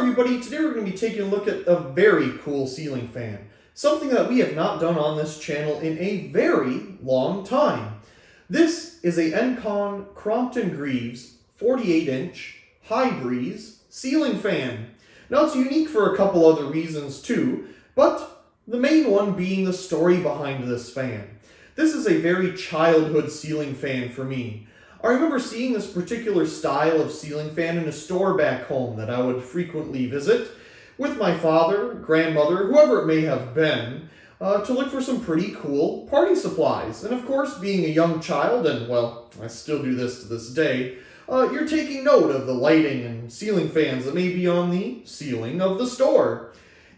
everybody, today we're going to be taking a look at a very cool ceiling fan. Something that we have not done on this channel in a very long time. This is a Encon Crompton Greaves 48-inch high breeze ceiling fan. Now it's unique for a couple other reasons too, but the main one being the story behind this fan. This is a very childhood ceiling fan for me. I remember seeing this particular style of ceiling fan in a store back home that I would frequently visit with my father, grandmother, whoever it may have been, to look for some pretty cool party supplies. And of course, being a young child, and well, I still do this to this day, you're taking note of the lighting and ceiling fans that may be on the ceiling of the store.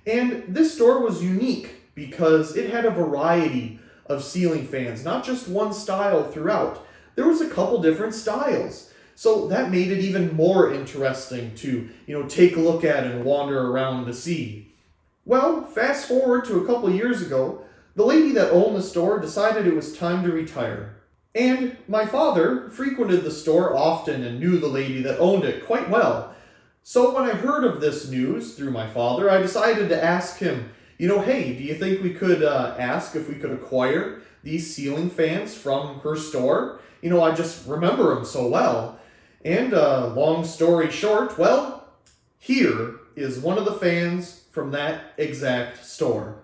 And this store was unique because it had a variety of ceiling fans, not just one style throughout. There was a couple different styles. So that made it even more interesting to, take a look at and wander around to see. Well, fast forward to a couple years ago, the lady that owned the store decided it was time to retire. And my father frequented the store often and knew the lady that owned it quite well. So when I heard of this news through my father, I decided to ask him, hey, do you think we could ask if we could acquire these ceiling fans from her store? I just remember them so well. And long story short, well, here is one of the fans from that exact store.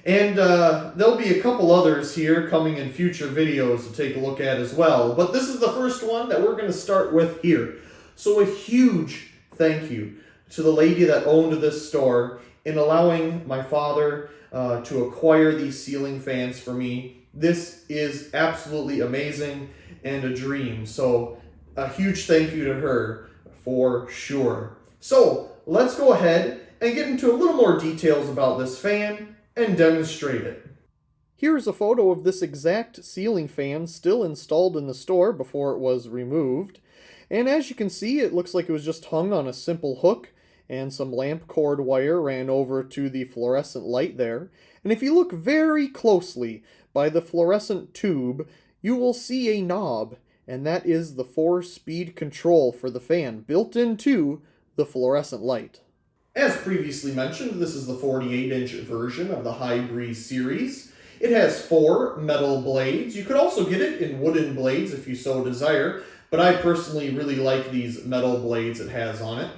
And there'll be a couple others here coming in future videos to take a look at as well. But this is the first one that we're going to start with here. So a huge thank you to the lady that owned this store in allowing my father to acquire these ceiling fans for me. This is absolutely amazing and a dream. So a huge thank you to her for sure. So let's go ahead and get into a little more details about this fan and demonstrate it. Here's a photo of this exact ceiling fan still installed in the store before it was removed. And as you can see, it looks like it was just hung on a simple hook and some lamp cord wire ran over to the fluorescent light there. And if you look very closely by the fluorescent tube, you will see a knob, and that is the 4-speed control for the fan built into the fluorescent light. As previously mentioned, this is the 48-inch version of the High Breeze series. It has 4 metal blades. You could also get it in wooden blades if you so desire, but I personally really like these metal blades it has on it.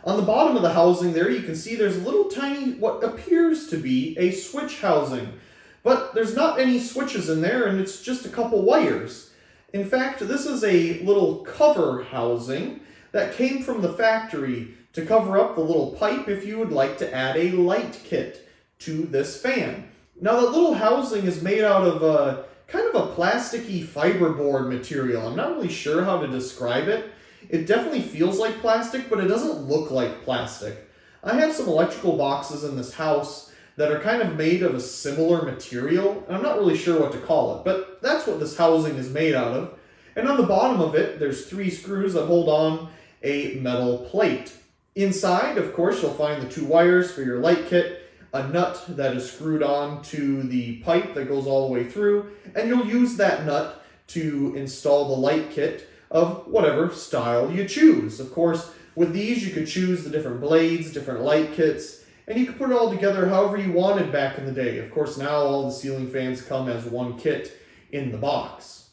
On the bottom of the housing there, you can see there's a little tiny, what appears to be a switch housing. But there's not any switches in there, and it's just a couple wires. In fact, this is a little cover housing that came from the factory to cover up the little pipe if you would like to add a light kit to this fan. Now, the little housing is made out of kind of a plasticky fiberboard material. I'm not really sure how to describe it. It definitely feels like plastic, but it doesn't look like plastic. I have some electrical boxes in this house that are kind of made of a similar material, and I'm not really sure what to call it, but that's what this housing is made out of. And on the bottom of it, there's 3 screws that hold on a metal plate. Inside, of course, you'll find the 2 wires for your light kit, a nut that is screwed on to the pipe that goes all the way through, and you'll use that nut to install the light kit of whatever style you choose. Of course, with these, you could choose the different blades, different light kits, and you could put it all together however you wanted back in the day. Of course, now all the ceiling fans come as one kit in the box.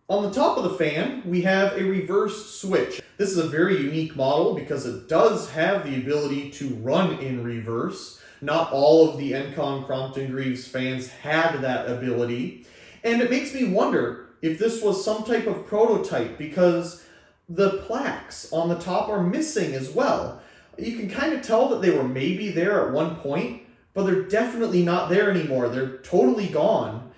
On the top of the fan, we have a reverse switch. This is a very unique model because it does have the ability to run in reverse. Not all of the Encon Crompton Greaves fans had that ability. And it makes me wonder if this was some type of prototype because the plaques on the top are missing as well. You can kind of tell that they were maybe there at one point, but they're definitely not there anymore. They're totally gone.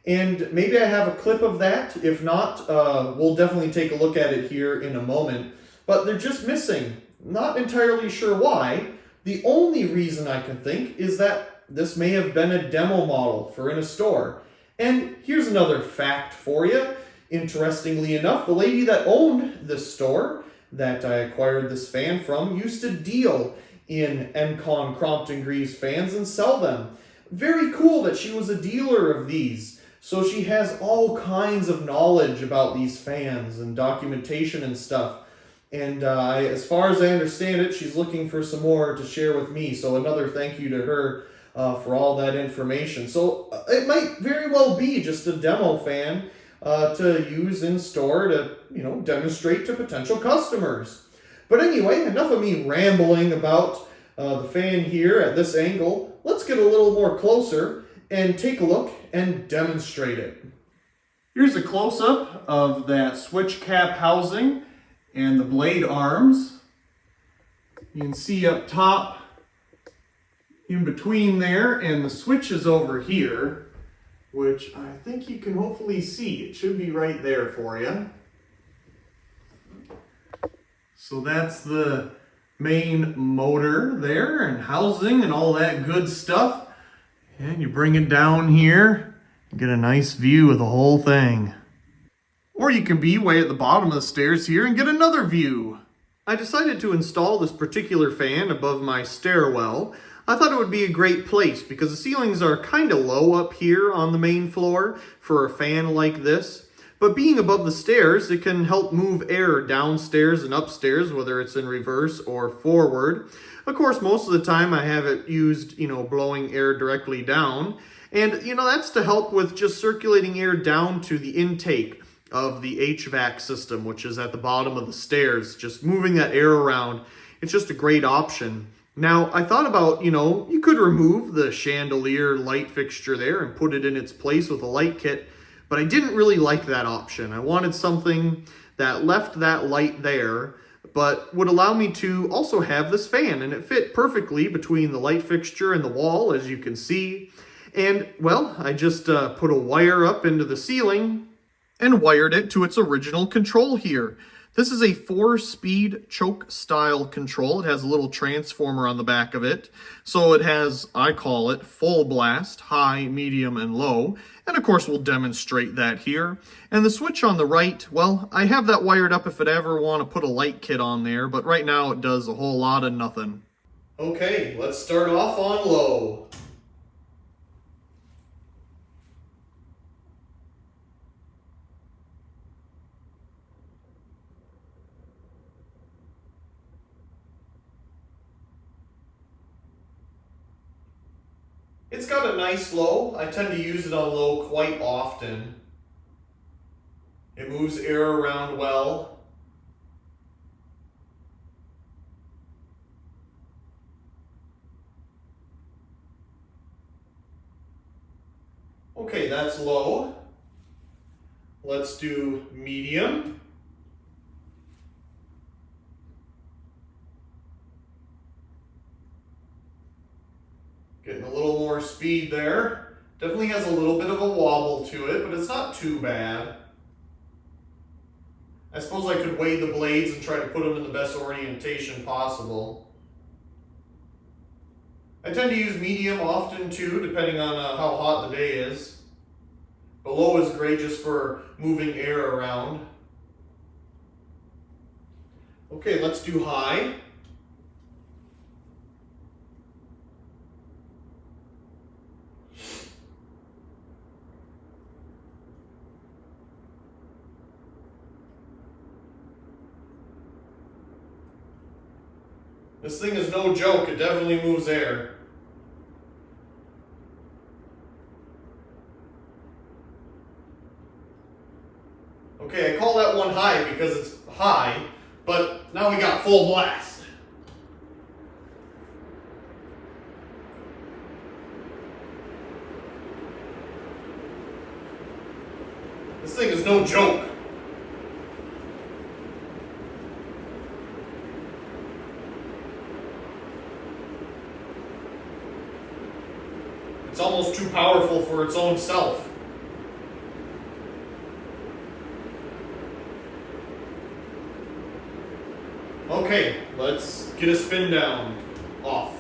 And maybe I have a clip of that. If not, we'll definitely take a look at it here in a moment. But they're just missing. Not entirely sure why. The only reason I can think is that this may have been a demo model for in a store. And here's another fact for you. Interestingly enough, the lady that owned this store that I acquired this fan from used to deal in Encon Crompton Greaves fans and sell them. Very cool that she was a dealer of these. So she has all kinds of knowledge about these fans and documentation and stuff. And as far as I understand it, she's looking for some more to share with me. So another thank you to her for all that information. So it might very well be just a demo fan to use in store to, demonstrate to potential customers. But anyway, enough of me rambling about the fan here at this angle. Let's get a little more closer and take a look and demonstrate it. Here's a close-up of that switch cap housing and the blade arms. You can see up top, in between there, and the switch is over here, which I think you can hopefully see. It should be right there for you. So that's the main motor there and housing and all that good stuff. And you bring it down here, you get a nice view of the whole thing. Or you can be way at the bottom of the stairs here and get another view. I decided to install this particular fan above my stairwell. I thought it would be a great place because the ceilings are kind of low up here on the main floor for a fan like this. But being above the stairs, it can help move air downstairs and upstairs, whether it's in reverse or forward. Of course, most of the time I have it used, blowing air directly down. And, that's to help with just circulating air down to the intake of the HVAC system, which is at the bottom of the stairs, just moving that air around. It's just a great option. Now, I thought about, you could remove the chandelier light fixture there and put it in its place with a light kit, but I didn't really like that option. I wanted something that left that light there, but would allow me to also have this fan, and it fit perfectly between the light fixture and the wall, as you can see. And, well, I just put a wire up into the ceiling and wired it to its original control here. This is a 4-speed choke style control. It has a little transformer on the back of it. So it has, I call it, full blast, high, medium, and low. And of course we'll demonstrate that here. And the switch on the right, well, I have that wired up if I ever want to put a light kit on there, but right now it does a whole lot of nothing. Okay, let's start off on low. It's got a nice low. I tend to use it on low quite often. It moves air around well. Okay, that's low. Let's do medium. Getting a little more speed there. Definitely has a little bit of a wobble to it, but it's not too bad. I suppose I could weigh the blades and try to put them in the best orientation possible. I tend to use medium often too, depending on how hot the day is. But low is great just for moving air around. Okay, let's do high. This thing is no joke, it definitely moves air. Okay, I call that one high because it's high, but now we got full blast. This thing is no joke. It's almost too powerful for its own self. Okay, let's get a spin down. Off.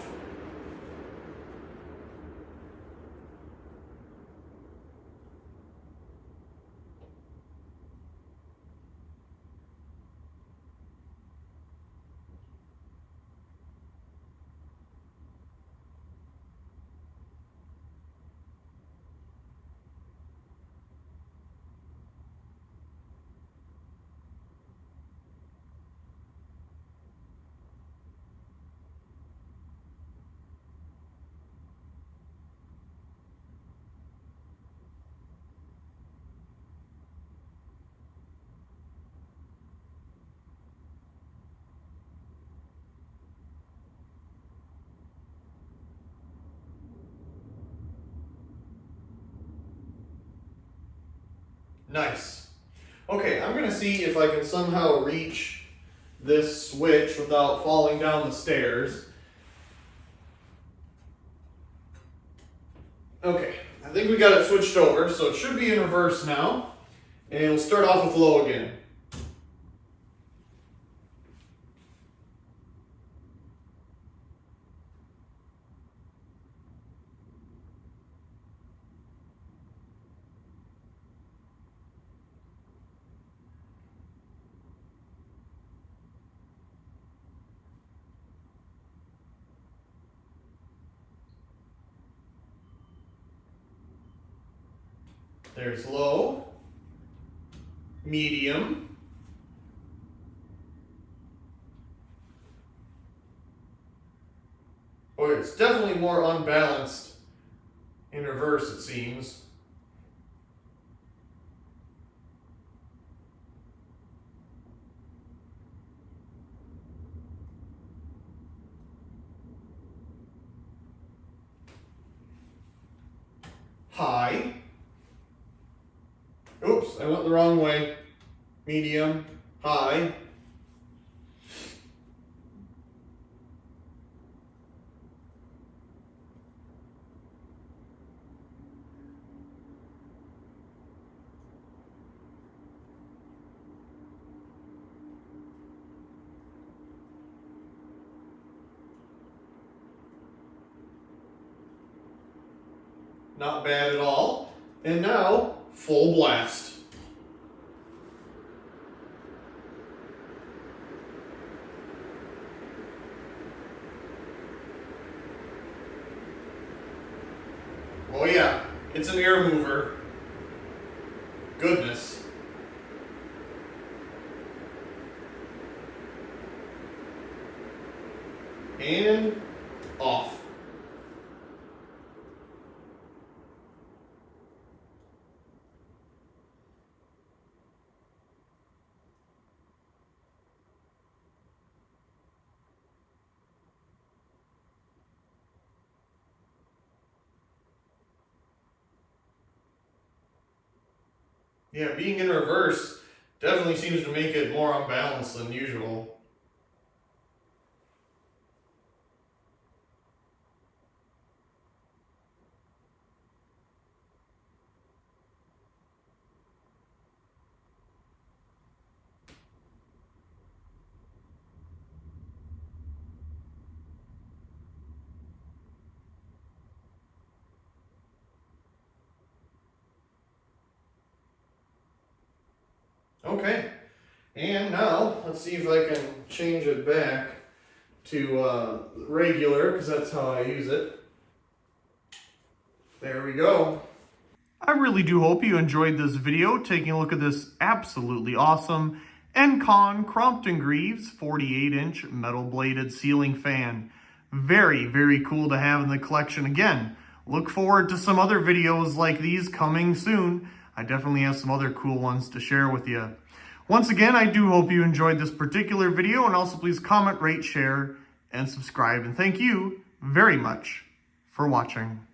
Nice. Okay, I'm gonna see if I can somehow reach this switch without falling down the stairs. Okay, I think we got it switched over, so it should be in reverse now. And we'll start off with low again. There's low, medium, boy, it's definitely more unbalanced in reverse, it seems. High. Oops, I went the wrong way. Medium, high. Not bad at all. And now, full blast. Oh yeah, it's an air mover. Goodness. And off. Yeah, being in reverse definitely seems to make it more unbalanced than usual. Okay, and now let's see if I can change it back to regular, because that's how I use it. There we go. I really do hope you enjoyed this video, taking a look at this absolutely awesome Encon Crompton Greaves 48-inch metal bladed ceiling fan. Very, very cool to have in the collection again. Look forward to some other videos like these coming soon. I definitely have some other cool ones to share with you. Once again, I do hope you enjoyed this particular video, and also please comment, rate, share, and subscribe. And thank you very much for watching.